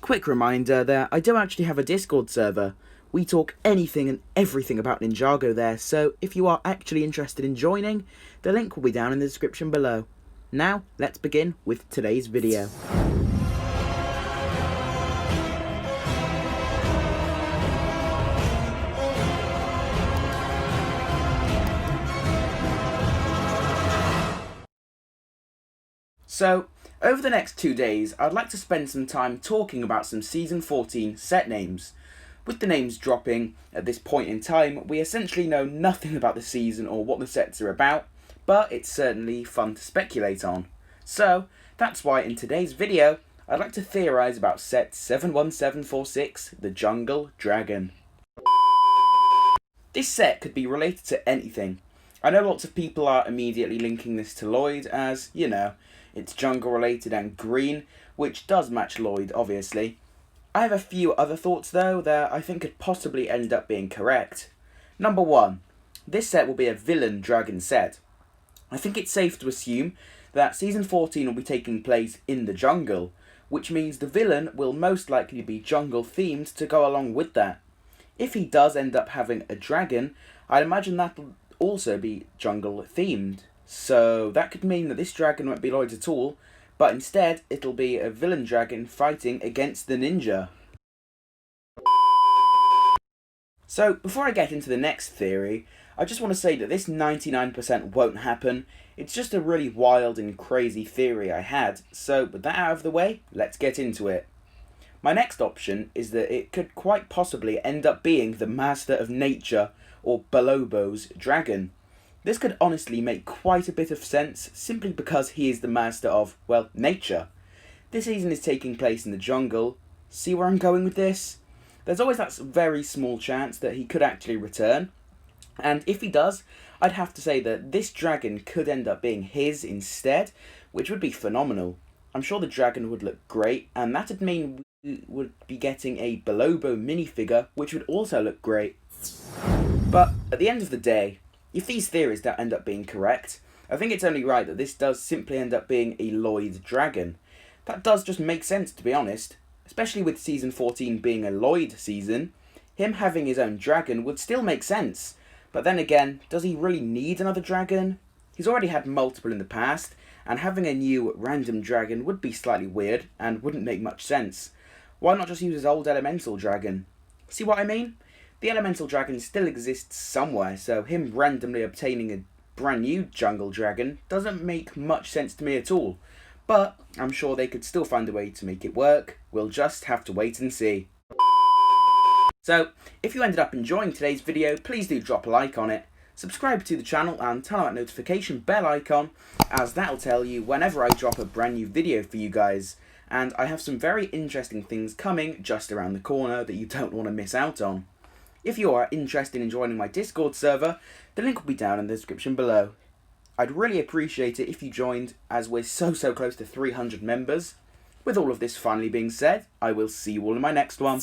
Quick reminder that I do actually have a Discord server. We talk anything and everything about Ninjago there, so if you are actually interested in joining, the link will be down in the description below. Now, let's begin with today's video. So, over the next 2 days, I'd like to spend some time talking about some Season 14 set names. With the names dropping at this point in time, we essentially know nothing about the season or what the sets are about, but it's certainly fun to speculate on. So, that's why in today's video, I'd like to theorise about set 71746, the Jungle Dragon. This set could be related to anything. I know lots of people are immediately linking this to Lloyd as, you know, it's jungle related and green, which does match Lloyd, obviously. I have a few other thoughts though that I think could possibly end up being correct. Number 1. This set will be a villain dragon set. I think it's safe to assume that Season 14 will be taking place in the jungle, which means the villain will most likely be jungle themed to go along with that. If he does end up having a dragon, I'd imagine that'll also be jungle themed. So that could mean that this dragon won't be Lloyd at all, but instead it'll be a villain dragon fighting against the ninja. So before I get into the next theory, I just want to say that this 99% won't happen. It's just a really wild and crazy theory I had, so with that out of the way, let's get into it. My next option is that it could quite possibly end up being the Master of Nature, or Balobos dragon. This could honestly make quite a bit of sense, simply because he is the master of, well, nature. This season is taking place in the jungle. See where I'm going with this? There's always that very small chance that he could actually return. And if he does, I'd have to say that this dragon could end up being his instead, which would be phenomenal. I'm sure the dragon would look great, and that'd mean we would be getting a Balobo minifigure, which would also look great. But at the end of the day, if these theories don't end up being correct, I think it's only right that this does simply end up being a Lloyd dragon. That does just make sense, to be honest. Especially with Season 14 being a Lloyd season, him having his own dragon would still make sense. But then again, does he really need another dragon? He's already had multiple in the past, and having a new random dragon would be slightly weird and wouldn't make much sense. Why not just use his old elemental dragon? See what I mean? The elemental dragon still exists somewhere, so him randomly obtaining a brand new jungle dragon doesn't make much sense to me at all. But I'm sure they could still find a way to make it work. We'll just have to wait and see. So, if you ended up enjoying today's video, please do drop a like on it. Subscribe to the channel and turn on that notification bell icon, as that'll tell you whenever I drop a brand new video for you guys. And I have some very interesting things coming just around the corner that you don't want to miss out on. If you are interested in joining my Discord server, the link will be down in the description below. I'd really appreciate it if you joined, as we're so close to 300 members. With all of this finally being said, I will see you all in my next one.